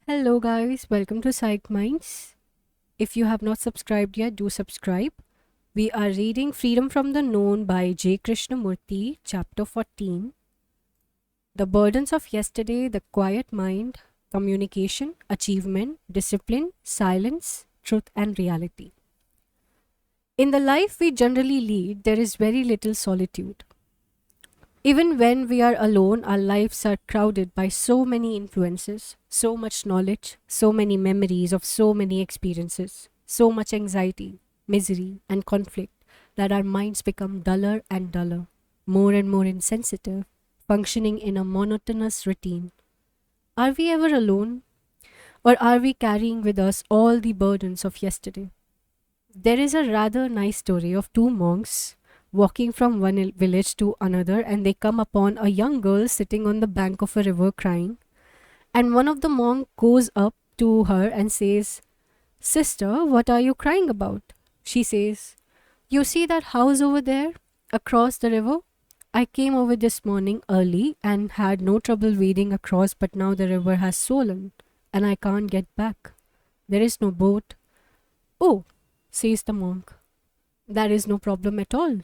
Hello, guys, welcome to Psych Minds. If you have not subscribed yet, do subscribe. We are reading Freedom from the Known by J. Krishnamurti, chapter 14. The burdens of yesterday, the quiet mind, communication, achievement, discipline, silence, truth, and reality. In the life we generally lead, there is very little solitude. Even when we are alone, our lives are crowded by so many influences, so much knowledge, so many memories of so many experiences, so much anxiety, misery, and conflict that our minds become duller and duller, more and more insensitive, functioning in a monotonous routine. Are we ever alone, or are we carrying with us all the burdens of yesterday? There is a rather nice story of two monks walking from one village to another, and they come upon a young girl sitting on the bank of a river crying. And one of the monk goes up to her and says, "Sister, what are you crying about?" She says, "You see that house over there across the river? I came over this morning early and had no trouble wading across, but now the river has swollen and I can't get back. There is no boat." "Oh," says the monk, "that is no problem at all."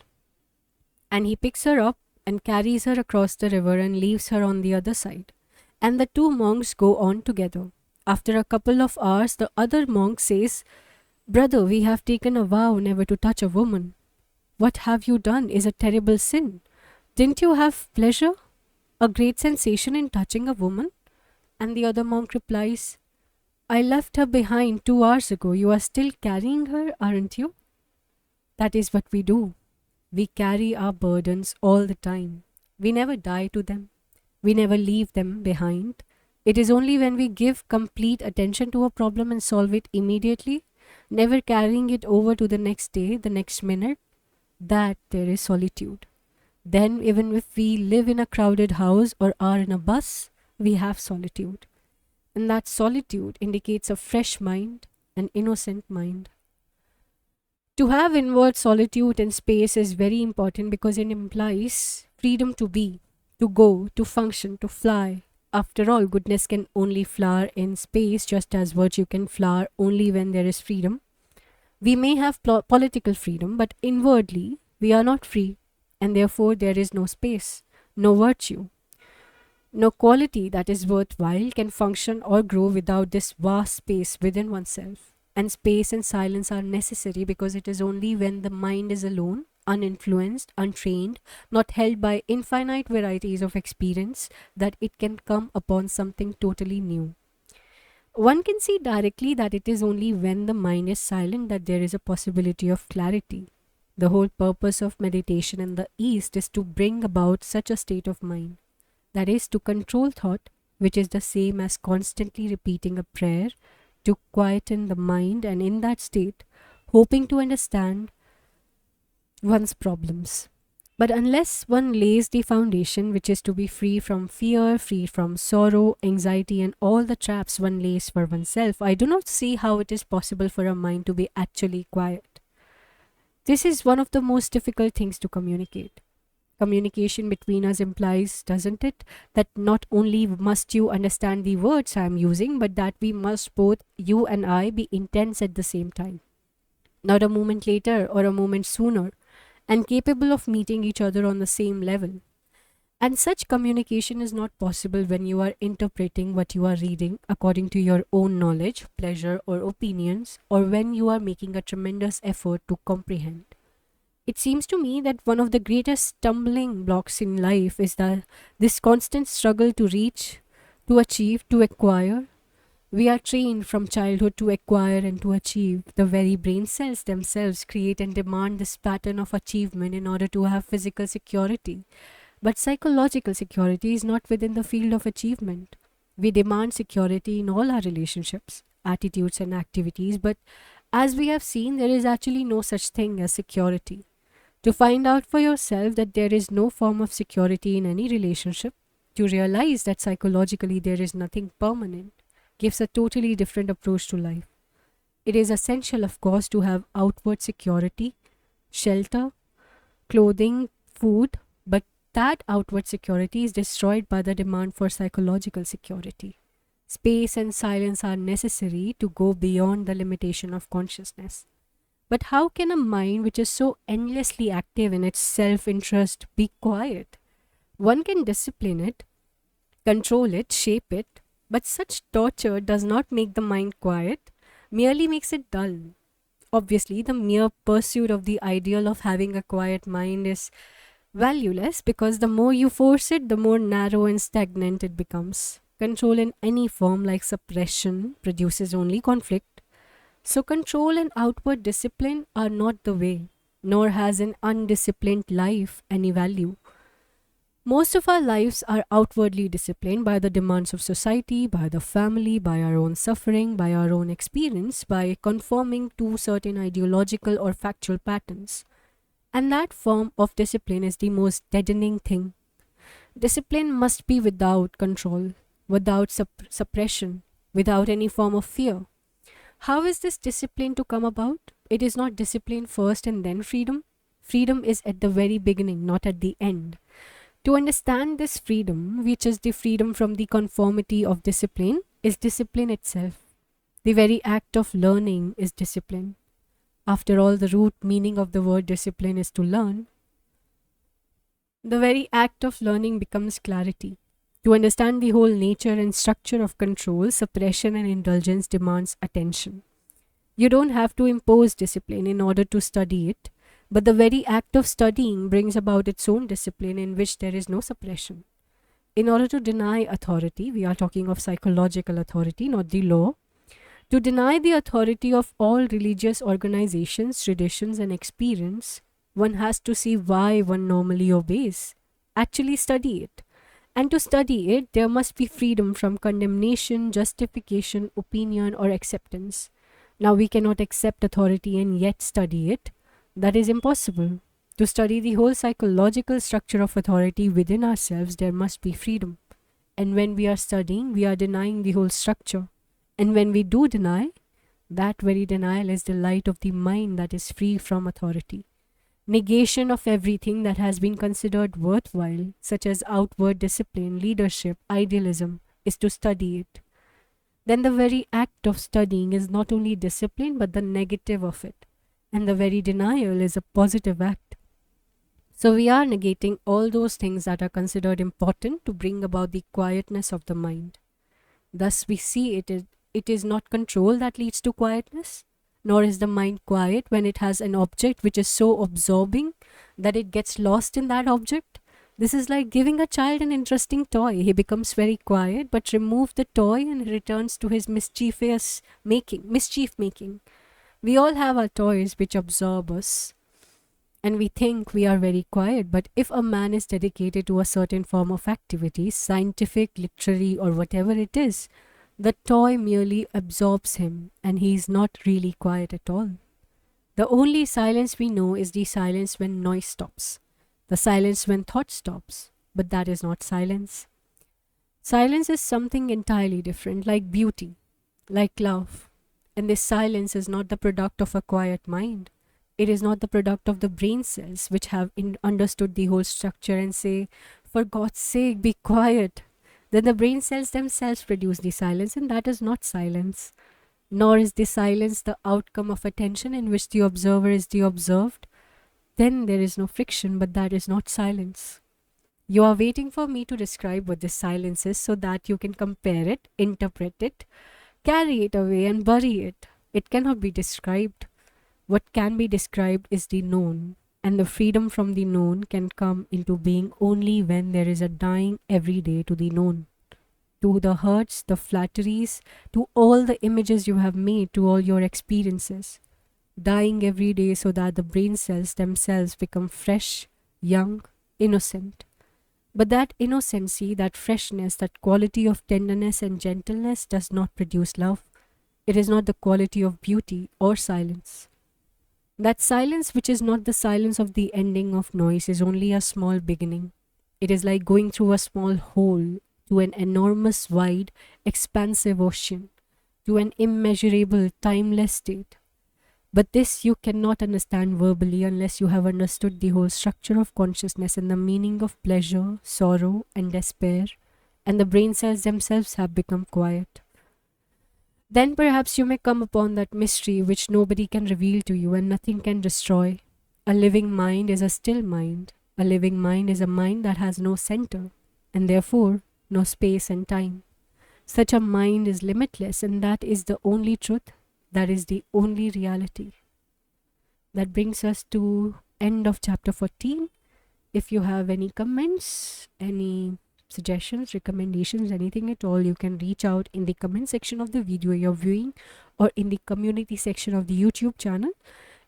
And he picks her up and carries her across the river and leaves her on the other side. And the two monks go on together. After a couple of hours, the other monk says, "Brother, we have taken a vow never to touch a woman. What have you done is a terrible sin. Didn't you have pleasure, a great sensation in touching a woman?" And the other monk replies, "I left her behind 2 hours ago. You are still carrying her, aren't you?" That is what we do. We carry our burdens all the time. We never die to them. We never leave them behind. It is only when we give complete attention to a problem and solve it immediately, never carrying it over to the next day, the next minute, that there is solitude. Then, even if we live in a crowded house or are in a bus, we have solitude. And that solitude indicates a fresh mind, an innocent mind. To have inward solitude and space is very important because it implies freedom to be, to go, to function, to fly. After all, goodness can only flower in space just as virtue can flower only when there is freedom. We may have political freedom, but inwardly we are not free, and therefore there is no space, no virtue. No quality that is worthwhile can function or grow without this vast space within oneself. And space and silence are necessary because it is only when the mind is alone, uninfluenced, untrained, not held by infinite varieties of experience, that it can come upon something totally new. One can see directly that it is only when the mind is silent that there is a possibility of clarity. The whole purpose of meditation in the East is to bring about such a state of mind, that is, to control thought, which is the same as constantly repeating a prayer, to quieten the mind, and in that state, hoping to understand one's problems. But unless one lays the foundation, which is to be free from fear, free from sorrow, anxiety, and all the traps one lays for oneself, I do not see how it is possible for a mind to be actually quiet. This is one of the most difficult things to communicate. Communication between us implies, doesn't it, that not only must you understand the words I am using, but that we must both, you and I, be intense at the same time. Not a moment later or a moment sooner, and capable of meeting each other on the same level. And such communication is not possible when you are interpreting what you are reading according to your own knowledge, pleasure, or opinions, or when you are making a tremendous effort to comprehend. It seems to me that one of the greatest stumbling blocks in life is this constant struggle to reach, to achieve, to acquire. We are trained from childhood to acquire and to achieve. The very brain cells themselves create and demand this pattern of achievement in order to have physical security. But psychological security is not within the field of achievement. We demand security in all our relationships, attitudes, and activities, but as we have seen, there is actually no such thing as security. To find out for yourself that there is no form of security in any relationship, to realize that psychologically there is nothing permanent, gives a totally different approach to life. It is essential, of course, to have outward security, shelter, clothing, food, but that outward security is destroyed by the demand for psychological security. Space and silence are necessary to go beyond the limitation of consciousness. But how can a mind which is so endlessly active in its self interest be quiet? One can discipline it, control it, shape it, but such torture does not make the mind quiet, merely makes it dull. Obviously, the mere pursuit of the ideal of having a quiet mind is valueless because the more you force it, the more narrow and stagnant it becomes. Control in any form, like suppression, produces only conflict. So, control and outward discipline are not the way, nor has an undisciplined life any value. Most of our lives are outwardly disciplined by the demands of society, by the family, by our own suffering, by our own experience, by conforming to certain ideological or factual patterns. And that form of discipline is the most deadening thing. Discipline must be without control, without suppression, without any form of fear. How is this discipline to come about? It is not discipline first and then freedom. Freedom is at the very beginning, not at the end. To understand this freedom, which is the freedom from the conformity of discipline, is discipline itself. The very act of learning is discipline. After all, the root meaning of the word discipline is to learn. The very act of learning becomes clarity. To understand the whole nature and structure of control, suppression, and indulgence demands attention. You don't have to impose discipline in order to study it, but the very act of studying brings about its own discipline in which there is no suppression. In order to deny authority, we are talking of psychological authority, not the law. To deny the authority of all religious organizations, traditions, and experience, one has to see why one normally obeys. Actually study it. And to study it, there must be freedom from condemnation, justification, opinion, or acceptance. Now, we cannot accept authority and yet study it. That is impossible. To study the whole psychological structure of authority within ourselves, there must be freedom. And when we are studying, we are denying the whole structure. And when we do deny, that very denial is the light of the mind that is free from authority. Negation of everything that has been considered worthwhile, such as outward discipline, leadership, idealism, is to study it. Then the very act of studying is not only discipline but the negative of it. And the very denial is a positive act. So we are negating all those things that are considered important to bring about the quietness of the mind. Thus we see it is not control that leads to quietness, nor is the mind quiet when it has an object which is so absorbing that it gets lost in that object. This is like giving a child an interesting toy. He becomes very quiet, but remove the toy and he returns to his mischief making. We all have our toys which absorb us, and we think we are very quiet. But if a man is dedicated to a certain form of activity, scientific, literary, or whatever it is, the toy merely absorbs him, and he is not really quiet at all. The only silence we know is the silence when noise stops, the silence when thought stops, but that is not silence. Silence is something entirely different, like beauty, like love. And this silence is not the product of a quiet mind. It is not the product of the brain cells which have understood the whole structure and say, for God's sake, be quiet. Then the brain cells themselves produce the silence, and that is not silence. Nor is the silence the outcome of attention in which the observer is the observed. Then there is no friction, but that is not silence. You are waiting for me to describe what this silence is so that you can compare it, interpret it, carry it away and bury it. It cannot be described. What can be described is the known, and the freedom from the known can come into being only when there is a dying every day to the known, to the hurts, the flatteries, to all the images you have made, to all your experiences. Dying every day so that the brain cells themselves become fresh, young, innocent. But that innocency, that freshness, that quality of tenderness and gentleness does not produce love. It is not the quality of beauty or silence. That silence, which is not the silence of the ending of noise, is only a small beginning. It is like going through a small hole to an enormous, wide, expansive ocean, to an immeasurable, timeless state. But this you cannot understand verbally unless you have understood the whole structure of consciousness and the meaning of pleasure, sorrow, and despair, and the brain cells themselves have become quiet. Then perhaps you may come upon that mystery which nobody can reveal to you and nothing can destroy. A living mind is a still mind. A living mind is a mind that has no center and therefore no space and time. Such a mind is limitless, and that is the only truth, that is the only reality. That brings us to end of chapter 14. If you have any comments, any suggestions, recommendations, anything at all, you can reach out in the comment section of the video you're viewing or in the community section of the YouTube channel.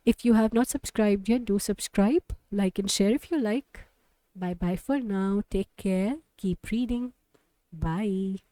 If you have not subscribed yet, do subscribe, like and share if you like. Bye bye for now. Take care. Keep reading. Bye.